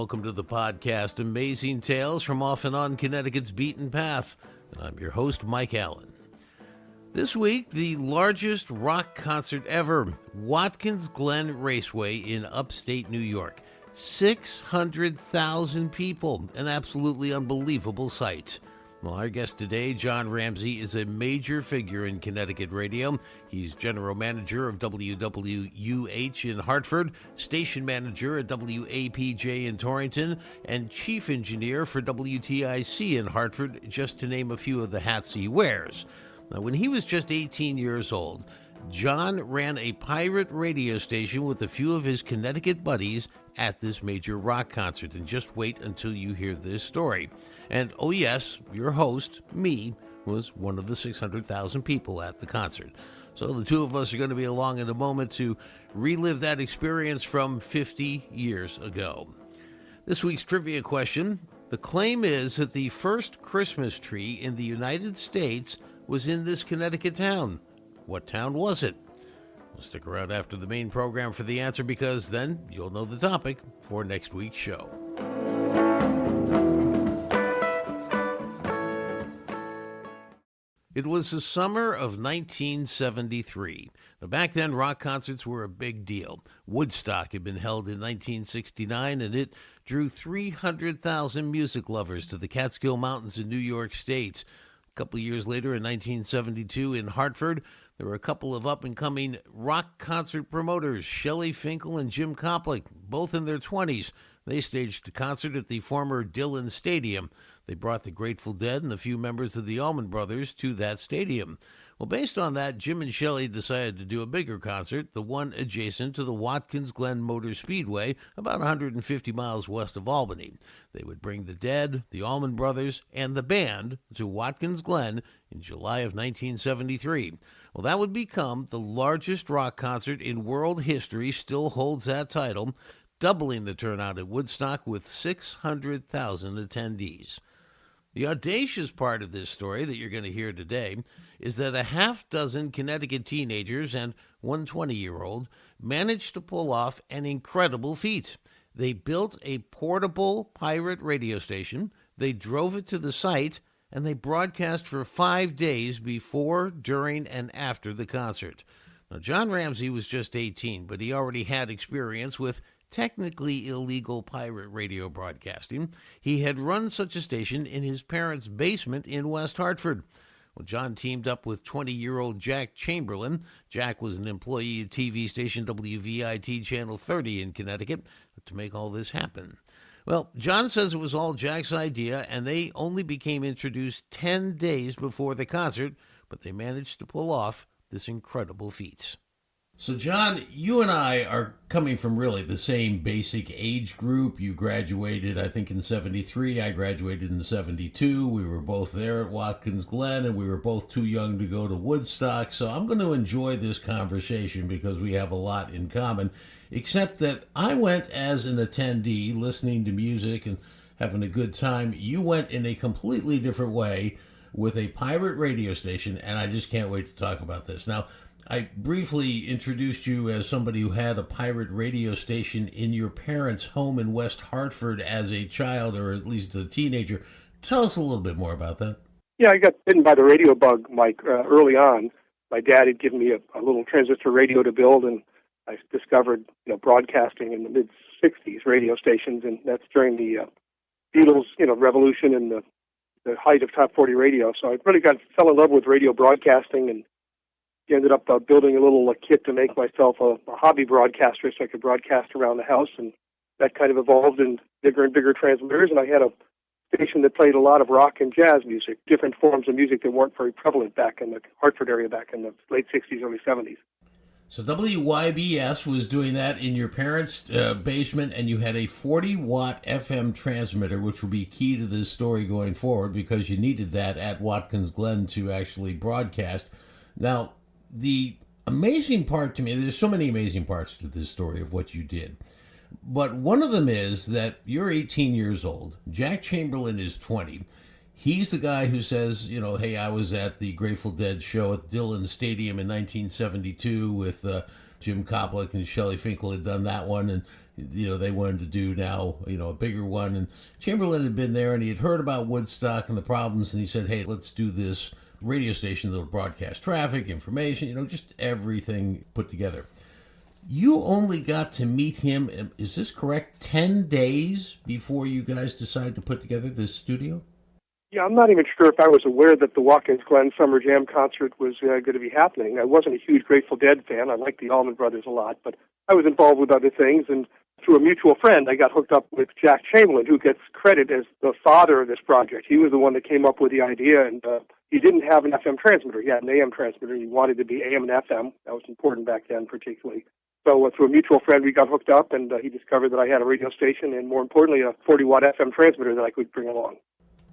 welcome to the podcast Amazing Tales from Off and On Connecticut's Beaten Path. And I'm your host, Mike Allen. This week, the largest rock concert ever, Watkins Glen Raceway in upstate New York. 600,000 people, an absolutely unbelievable sight. Well, our guest today, John Ramsey, is a major figure in Connecticut radio. He's general manager of WWUH in Hartford, station manager at WAPJ in Torrington, and chief engineer for WTIC in Hartford, just to name a few of the hats he wears. Now, when he was just 18 years old, John ran a pirate radio station with a few of his Connecticut buddies at this major rock concert. And just wait until you hear this story. And oh yes, your host, me, was one of the 600,000 people at the concert. So the two of us are going to be along in a moment to relive that experience from 50 years ago. This week's trivia question: the claim is that the first Christmas tree in the United States was in this Connecticut town. What town was it? Well, stick around after the main program for the answer, because then you'll know the topic for next week's show. It was the summer of 1973. Now, back then, rock concerts were a big deal. Woodstock had been held in 1969, and it drew 300,000 music lovers to the Catskill Mountains in New York State. A couple of years later, in 1972, in Hartford, there were a couple of up-and-coming rock concert promoters, Shelley Finkel and Jim Koplik, both in their 20s. They staged a concert at the former Dillon Stadium. They brought the Grateful Dead and a few members of the Allman Brothers to that stadium. Well, based on that, Jim and Shelley decided to do a bigger concert, the one adjacent to the Watkins Glen Motor Speedway, about 150 miles west of Albany. They would bring the Dead, the Allman Brothers, and the band to Watkins Glen in July of 1973. Well, that would become the largest rock concert in world history, still holds that title, doubling the turnout at Woodstock with 600,000 attendees. The audacious part of this story that you're going to hear today is that a half dozen Connecticut teenagers and one 20-year-old managed to pull off an incredible feat. They built a portable pirate radio station, they drove it to the site, and they broadcast for 5 days before, during, and after the concert. Now, John Ramsey was just 18, but he already had experience with technically illegal pirate radio broadcasting. He had run such a station in his parents' basement in West Hartford. Well, John teamed up with 20-year-old Jack Chamberlain. Jack was an employee at TV station WVIT Channel 30 in Connecticut to make all this happen. Well, John says it was all Jack's idea, and they only became introduced 10 days before the concert, but they managed to pull off this incredible feat. So, John, you and I are coming from really the same basic age group. You graduated, I think, in 73. I graduated in 72. We were both there at Watkins Glen, and we were both too young to go to Woodstock. So I'm going to enjoy this conversation because we have a lot in common, except that I went as an attendee, listening to music and having a good time. You went in a completely different way with a pirate radio station, and I just can't wait to talk about this. Now, I briefly introduced you as somebody who had a pirate radio station in your parents' home in West Hartford as a child, or at least a teenager. Tell us a little bit more about that. Yeah, I got bitten by the radio bug, Mike, early on. My dad had given me a little transistor radio to build, and I discovered broadcasting in the mid-'60s, radio stations, and that's during the Beatles revolution and the height of top 40 radio. So I really fell in love with radio broadcasting, and ended up building a little kit to make myself a hobby broadcaster so I could broadcast around the house, and that kind of evolved in bigger and bigger transmitters, and I had a station that played a lot of rock and jazz music, different forms of music that weren't very prevalent back in the Hartford area back in the late 60s, early 70s. So WYBS was doing that in your parents' basement, and you had a 40-watt FM transmitter, which will be key to this story going forward because you needed that at Watkins Glen to actually broadcast. Now, the amazing part to me, there's so many amazing parts to this story of what you did, but one of them is that you're 18 years old. Jack Chamberlain is 20. He's the guy who says, hey, I was at the Grateful Dead show at Dillon Stadium in 1972 with Jim Koplik, and Shelley Finkel had done that one, and they wanted to do now, a bigger one. And Chamberlain had been there and he had heard about Woodstock and the problems. And he said, hey, let's do this radio station that'll broadcast traffic, information, just everything put together. You only got to meet him, is this correct, 10 days before you guys decided to put together this studio? Yeah, I'm not even sure if I was aware that the Watkins Glen Summer Jam concert was going to be happening. I wasn't a huge Grateful Dead fan. I liked the Allman Brothers a lot, but I was involved with other things, and through a mutual friend, I got hooked up with Jack Chamberlain, who gets credit as the father of this project. He was the one that came up with the idea, and he didn't have an FM transmitter. He had an AM transmitter. He wanted to be AM and FM. That was important back then, particularly. So through a mutual friend, we got hooked up, and he discovered that I had a radio station and, more importantly, a 40-watt FM transmitter that I could bring along.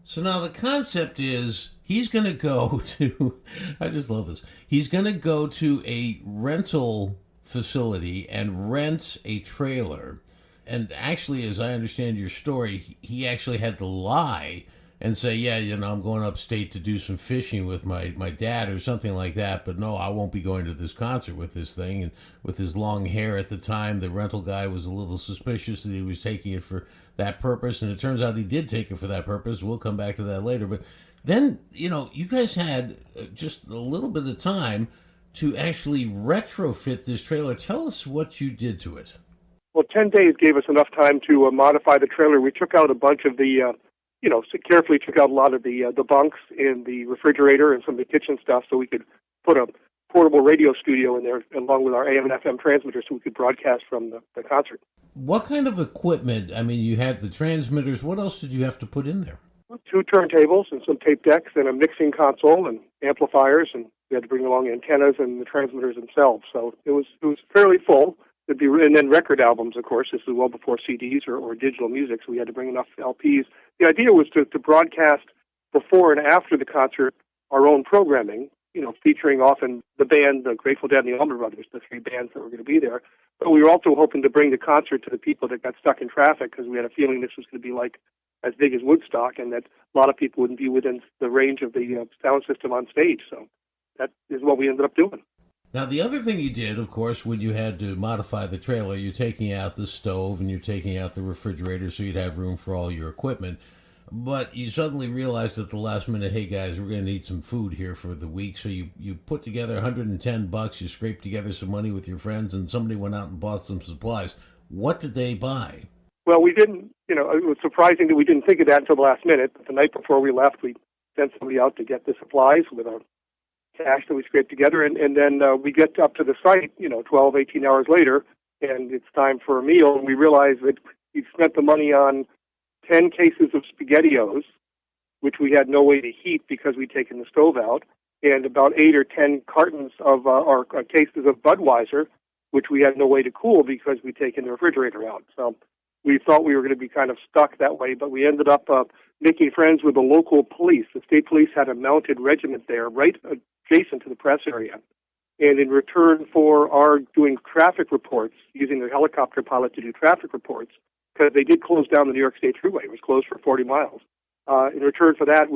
So now the concept is he's going to go to, I just love this, he's going to go to a rental facility and rent a trailer. And actually, as I understand your story, he actually had to lie and say, yeah, I'm going upstate to do some fishing with my dad or something like that. But no, I won't be going to this concert with this thing. And with his long hair at the time, the rental guy was a little suspicious that he was taking it for that purpose. And it turns out he did take it for that purpose. We'll come back to that later. But then, you guys had just a little bit of time to actually retrofit this trailer. Tell us what you did to it. Well, 10 days gave us enough time to modify the trailer. We took out a bunch of the, carefully took out a lot of the bunks and the refrigerator and some of the kitchen stuff so we could put a portable radio studio in there along with our AM and FM transmitters so we could broadcast from the concert. What kind of equipment? I mean, you had the transmitters. What else did you have to put in there? 2 turntables and some tape decks and a mixing console and amplifiers, and we had to bring along antennas and the transmitters themselves. So it was fairly full. And then record albums, of course. This is well before CDs or digital music, so we had to bring enough LPs. The idea was to broadcast before and after the concert our own programming, featuring often the band, the Grateful Dead and the Allman Brothers, the 3 bands that were going to be there. But we were also hoping to bring the concert to the people that got stuck in traffic because we had a feeling this was going to be like as big as Woodstock and that a lot of people wouldn't be within the range of the sound system on stage. So that is what we ended up doing. Now, the other thing you did, of course, when you had to modify the trailer, you're taking out the stove and you're taking out the refrigerator so you'd have room for all your equipment. But you suddenly realized at the last minute, hey, guys, we're going to need some food here for the week. So you put together $110, you scraped together some money with your friends, and somebody went out and bought some supplies. What did they buy? Well, we didn't, it was surprising that we didn't think of that until the last minute. But the night before we left, we sent somebody out to get the supplies with our cash that we scraped together. And then we get up to the site, 12, 18 hours later, and it's time for a meal. And we realize that we've spent the money on 10 cases of SpaghettiOs, which we had no way to heat because we'd taken the stove out, and about 8 or 10 cartons of our cases of Budweiser, which we had no way to cool because we'd taken the refrigerator out. So we thought we were going to be kind of stuck that way, but we ended up making friends with the local police. The state police had a mounted regiment there right adjacent to the press area. And in return for our doing traffic reports, using their helicopter pilot to do traffic reports, because they did close down the New York State Thruway. It was closed for 40 miles. In return for that,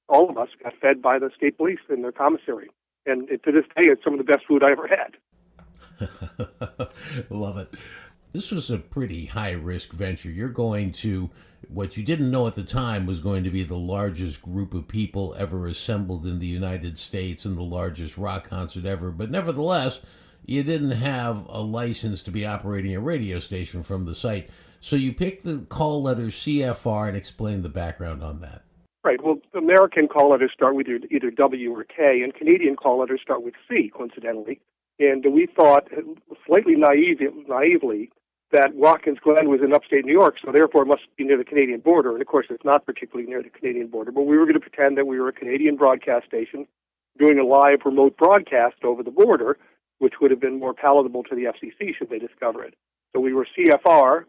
all of us got fed by the state police in their commissary. And to this day, it's some of the best food I ever had. Love it. This was a pretty high-risk venture. You're going to, what you didn't know at the time was going to be the largest group of people ever assembled in the United States and the largest rock concert ever. But nevertheless, you didn't have a license to be operating a radio station from the site. So you picked the call letter CFR and explain the background on that. Right. Well, American call letters start with either W or K, and Canadian call letters start with C, coincidentally. And we thought, slightly naively, that Watkins Glen was in upstate New York, so therefore it must be near the Canadian border. And, of course, it's not particularly near the Canadian border. But we were going to pretend that we were a Canadian broadcast station doing a live remote broadcast over the border, which would have been more palatable to the FCC should they discover it. So we were CFR,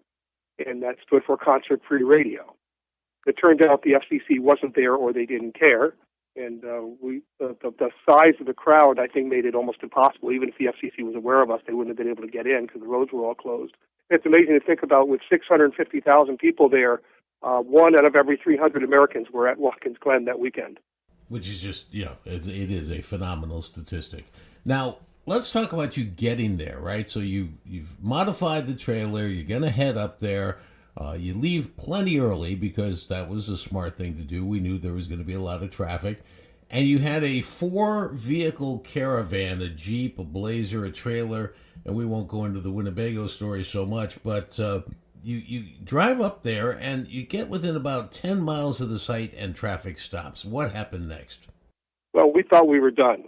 and that stood for Concert Free Radio. It turned out the FCC wasn't there or they didn't care, and the size of the crowd, I think, made it almost impossible. Even if the FCC was aware of us, they wouldn't have been able to get in because the roads were all closed. It's amazing to think about with 650,000 people there, 1 out of every 300 Americans were at Watkins Glen that weekend. Which is just, it is a phenomenal statistic. Now, let's talk about you getting there, right? So you've modified the trailer. You're going to head up there. You leave plenty early because that was a smart thing to do. We knew there was going to be a lot of traffic. And you had a 4-vehicle caravan, a Jeep, a Blazer, a trailer, and we won't go into the Winnebago story so much, but you drive up there and you get within about 10 miles of the site and traffic stops. What happened next? Well, we thought we were done.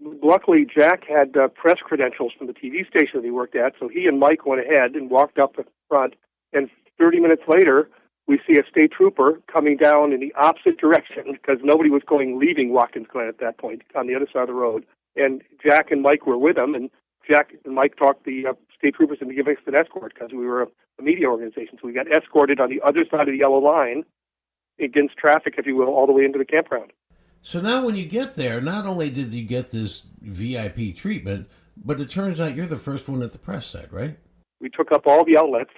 Luckily, Jack had press credentials from the TV station that he worked at, so he and Mike went ahead and walked up the front, and 30 minutes later, we see a state trooper coming down in the opposite direction because nobody was leaving Watkins Glen at that point, on the other side of the road. And Jack and Mike were with him, and Jack and Mike talked the state troopers into giving us an escort because we were a media organization. So we got escorted on the other side of the yellow line against traffic, if you will, all the way into the campground. So now when you get there, not only did you get this VIP treatment, but it turns out you're the first one at the press site, right? We took up all the outlets,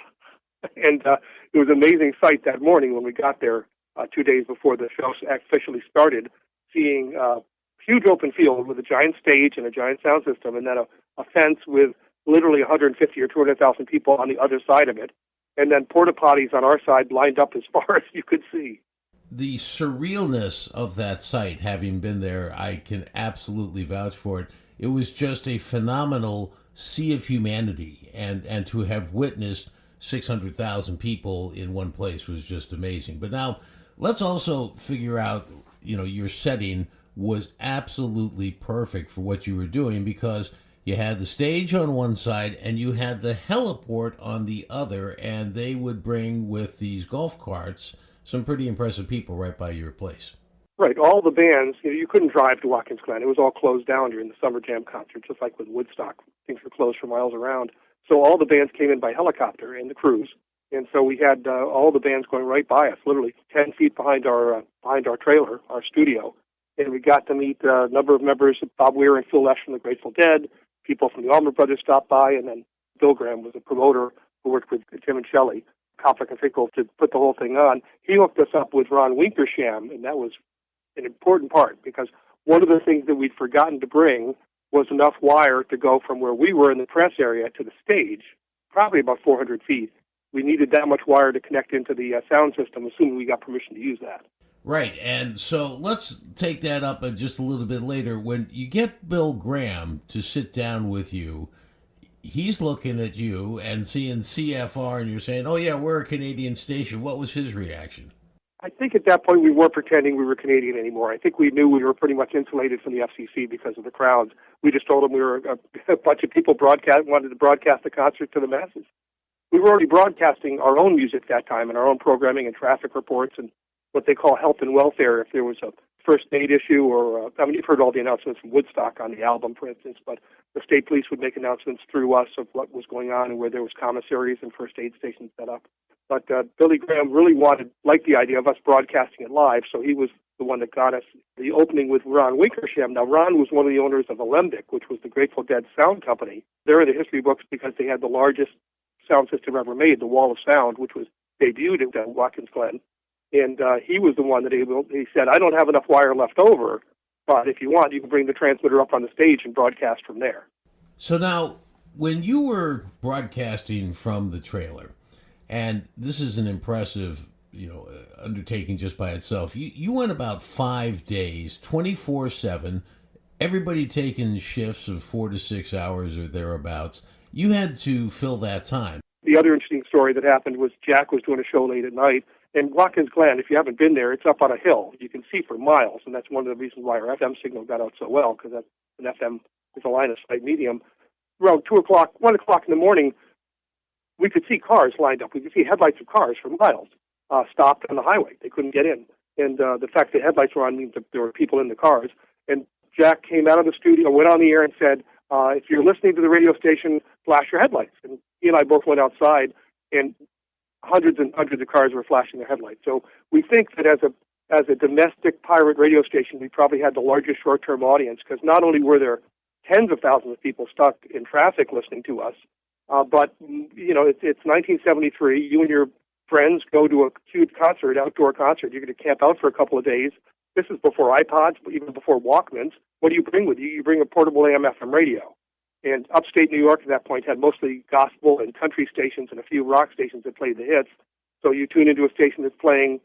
and it was an amazing sight that morning when we got there 2 days before the show officially started, seeing a huge open field with a giant stage and a giant sound system, and then a fence with literally 150 or 200,000 people on the other side of it, and then porta potties on our side lined up as far as you could see. The surrealness of that site, having been there, I can absolutely vouch for it. It was just a phenomenal sea of humanity, and to have witnessed 600,000 people in one place was just amazing. But now, let's also figure out, your setting was absolutely perfect for what you were doing because you had the stage on one side and you had the heliport on the other, and they would bring with these golf carts some pretty impressive people right by your place. Right. All the bands, you couldn't drive to Watkins Glen. It was all closed down during the Summer Jam concert, just like with Woodstock. Things were closed for miles around. So all the bands came in by helicopter in the crews. And so we had all the bands going right by us, literally 10 feet behind our trailer, our studio. And we got to meet a number of members of Bob Weir and Phil Lesh from the Grateful Dead. People from the Allman Brothers stopped by, and then Bill Graham was a promoter who worked with Tim and Shelley, Koplik and Finkel, to put the whole thing on. He hooked us up with Ron Winkersham, and that was an important part because one of the things that we'd forgotten to bring was enough wire to go from where we were in the press area to the stage, probably about 400 feet. We needed that much wire to connect into the sound system, assuming we got permission to use that. Right, and so let's take that up just a little bit later. When you get Bill Graham to sit down with you, he's looking at you and seeing CFR, and you're saying, oh yeah, we're a Canadian station. What was his reaction? I think at that point we weren't pretending we were Canadian anymore. I think we knew we were pretty much insulated from the FCC because of the crowds. We just told them we were a bunch of people wanted to broadcast the concert to the masses. We were already broadcasting our own music that time and our own programming and traffic reports and what they call health and welfare if there was a first aid issue or, you've heard all the announcements from Woodstock on the album, for instance, but the state police would make announcements through us of what was going on and where there was commissaries and first aid stations set up. But Billy Graham really liked the idea of us broadcasting it live, so he was the one that got us the opening with Ron Winkersham. Now, Ron was one of the owners of Alembic, which was the Grateful Dead sound company. They're in the history books because they had the largest sound system ever made, the Wall of Sound, which was debuted at Watkins Glen. And he was the one that he said, I don't have enough wire left over, but if you want, you can bring the transmitter up on the stage and broadcast from there. So now, when you were broadcasting from the trailer, and this is an impressive, undertaking just by itself, you went about 5 days, 24/7, everybody taking shifts of 4 to 6 hours or thereabouts. You had to fill that time. The other interesting story that happened was Jack was doing a show late at night. And Watkins Glen, if you haven't been there, it's up on a hill. You can see for miles, and that's one of the reasons why our FM signal got out so well, because an FM is a line-of-sight medium. Around 1 o'clock in the morning, we could see cars lined up. We could see headlights of cars for miles stopped on the highway. They couldn't get in. And the fact that headlights were on means that there were people in the cars. And Jack came out of the studio, went on the air and said, if you're listening to the radio station, flash your headlights. And he and I both went outside, and hundreds and hundreds of cars were flashing their headlights. So we think that as a domestic pirate radio station, we probably had the largest short-term audience because not only were there tens of thousands of people stuck in traffic listening to us, but it's 1973. You and your friends go to a huge concert, outdoor concert. You're going to camp out for a couple of days. this is before iPods, even before Walkmans. What do you bring with you? You bring a portable AM/FM radio. And upstate New York at that point had mostly gospel and country stations and a few rock stations that played the hits. So you tune into a station that's playing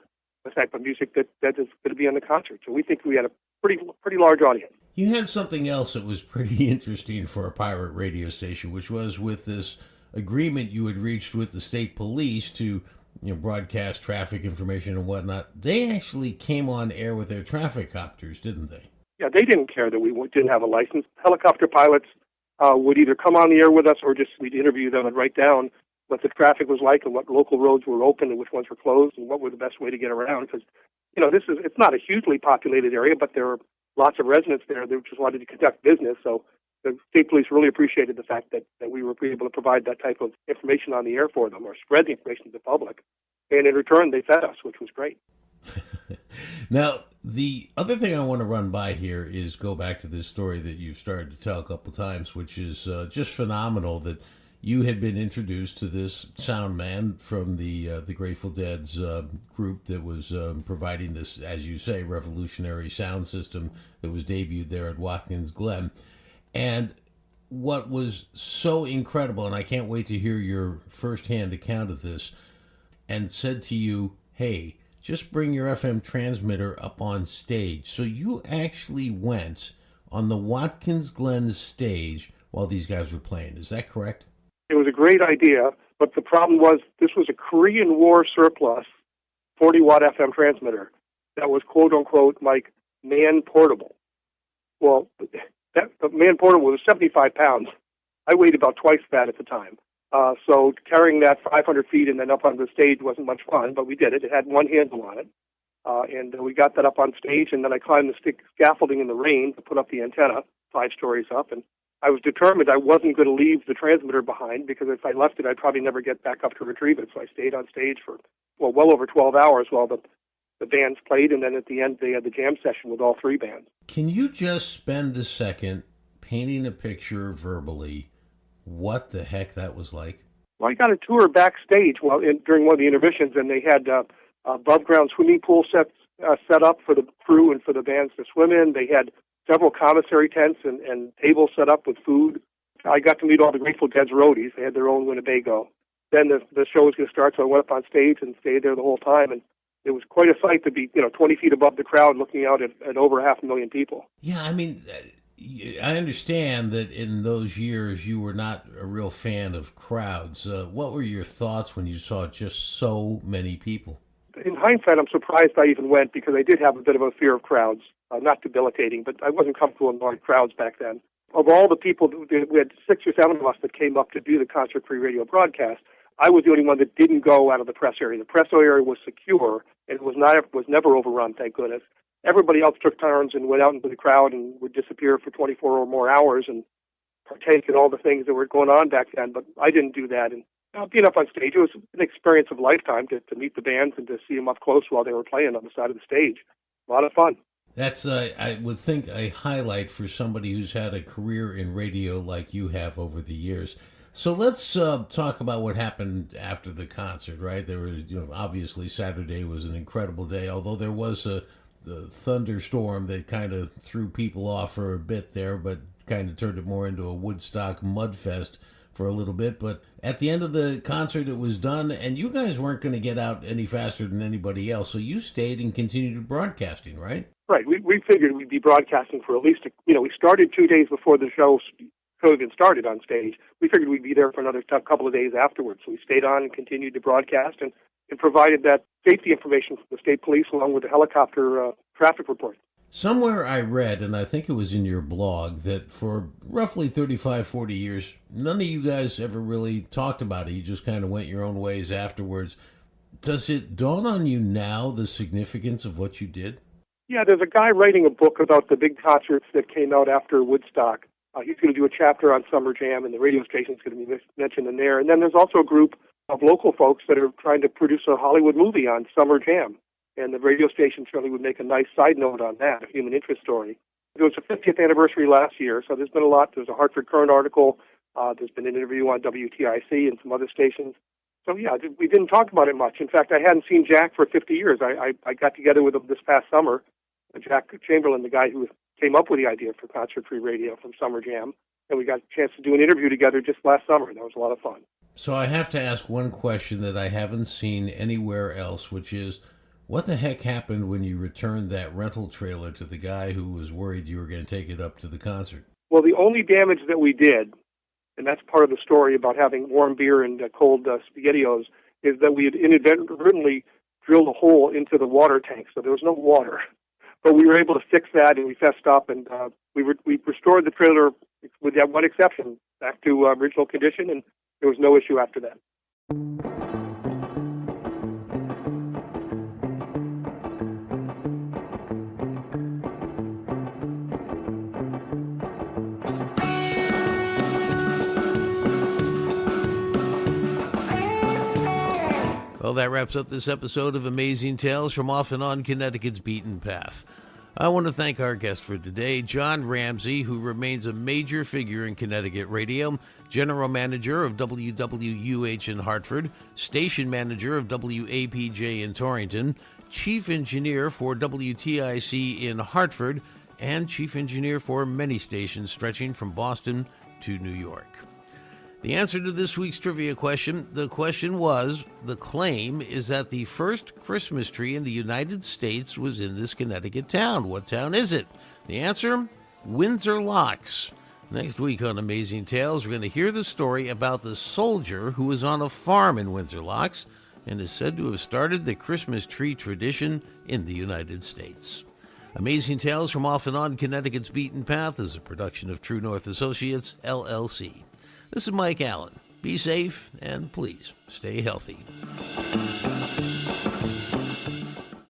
the type of music that is going to be on the concert. So we think we had a pretty large audience. You had something else that was pretty interesting for a pirate radio station, which was with this agreement you had reached with the state police to broadcast traffic information and whatnot. They actually came on air with their traffic copters, didn't they? Yeah, they didn't care that we didn't have a license. Helicopter pilots would either come on the air with us or just we'd interview them and write down what the traffic was like and what local roads were open and which ones were closed and what were the best way to get around. Because, it's not a hugely populated area, but there are lots of residents there that just wanted to conduct business. So the state police really appreciated the fact that we were able to provide that type of information on the air for them or spread the information to the public. And in return, they fed us, which was great. Now, the other thing I want to run by here is go back to this story that you've started to tell a couple times, which is just phenomenal that you had been introduced to this sound man from the Grateful Dead's group that was providing this, as you say, revolutionary sound system that was debuted there at Watkins Glen. And what was so incredible, and I can't wait to hear your firsthand account of this, and said to you, hey, just bring your FM transmitter up on stage. So you actually went on the Watkins Glen stage while these guys were playing. Is that correct? It was a great idea, but the problem was this was a Korean War surplus 40-watt FM transmitter that was, quote-unquote, like, man-portable. Well, the man-portable was 75 pounds. I weighed about twice that at the time. So carrying that 500 feet and then up on the stage wasn't much fun, but we did it. It had one handle on it. And we got that up on stage, and then I climbed the scaffolding in the rain to put up the antenna, 5 stories up. And I was determined I wasn't going to leave the transmitter behind because if I left it, I'd probably never get back up to retrieve it. So I stayed on stage for, well over 12 hours while the bands played, and then at the end they had the jam session with all 3 bands. Can you just spend a second painting a picture verbally what the heck that was like? Well, I got a tour backstage during one of the intermissions, and they had above-ground swimming pool sets set up for the crew and for the bands to swim in. They had several commissary tents and tables set up with food. I got to meet all the Grateful Dead's roadies. They had their own Winnebago. Then the show was going to start, so I went up on stage and stayed there the whole time. And it was quite a sight to be, 20 feet above the crowd looking out at over 500,000 people. Yeah, I mean, I understand that in those years you were not a real fan of crowds. What were your thoughts when you saw just so many people? In hindsight, I'm surprised I even went because I did have a bit of a fear of crowds. Not debilitating, but I wasn't comfortable in large crowds back then. Of all the people, we had 6 or 7 of us that came up to do the concert-free radio broadcast. I was the only one that didn't go out of the press area. The press area was secure, and it was never overrun, thank goodness. Everybody else took turns and went out into the crowd and would disappear for 24 or more hours and partake in all the things that were going on back then, but I didn't do that. And being up on stage, it was an experience of a lifetime to meet the bands and to see them up close while they were playing on the side of the stage. A lot of fun. That's, I would think, a highlight for somebody who's had a career in radio like you have over the years. So let's talk about what happened after the concert, right? There was, obviously Saturday was an incredible day, although there was the thunderstorm that kind of threw people off for a bit there, but kind of turned it more into a Woodstock mudfest for a little bit. But at the end of the concert, it was done, and you guys weren't going to get out any faster than anybody else, so you stayed and continued broadcasting, right? Right. We figured we'd be broadcasting for at least, we started 2 days before the show even started on stage. We figured we'd be there for another couple of days afterwards. So we stayed on and continued to broadcast and provided that safety information from the state police along with the helicopter traffic report. Somewhere I read, and I think it was in your blog, that for roughly 35, 40 years, none of you guys ever really talked about it. You just kind of went your own ways afterwards. Does it dawn on you now the significance of what you did? Yeah, there's a guy writing a book about the big concerts that came out after Woodstock. He's going to do a chapter on Summer Jam, and the radio station's going to be mentioned in there. And then there's also a group of local folks that are trying to produce a Hollywood movie on Summer Jam. And the radio station certainly would make a nice side note on that, a human interest story. It was the 50th anniversary last year, so there's been a lot. There's a Hartford Current article. There's been an interview on WTIC and some other stations. So, yeah, we didn't talk about it much. In fact, I hadn't seen Jack for 50 years. I got together with him this past summer, Jack Chamberlain, the guy who came up with the idea for concert-free radio from Summer Jam, and we got a chance to do an interview together just last summer. That was a lot of fun. So I have to ask one question that I haven't seen anywhere else, which is, what the heck happened when you returned that rental trailer to the guy who was worried you were going to take it up to the concert? Well, the only damage that we did, and that's part of the story about having warm beer and cold SpaghettiOs, is that we had inadvertently drilled a hole into the water tank, so there was no water. But we were able to fix that, and we fessed up, and we restored the trailer with that one exception back to original condition, and there was no issue after that. Well, that wraps up this episode of Amazing Tales from Off and On Connecticut's Beaten Path. I want to thank our guest for today, John Ramsey, who remains a major figure in Connecticut radio, general manager of WWUH in Hartford, station manager of WAPJ in Torrington, chief engineer for WTIC in Hartford, and chief engineer for many stations stretching from Boston to New York. The answer to this week's trivia question, the claim is that the first Christmas tree in the United States was in this Connecticut town. What town is it? The answer, Windsor Locks. Next week on Amazing Tales, we're going to hear the story about the soldier who was on a farm in Windsor Locks and is said to have started the Christmas tree tradition in the United States. Amazing Tales from Off and On Connecticut's Beaten Path is a production of True North Associates, LLC. This is Mike Allen. Be safe and please stay healthy.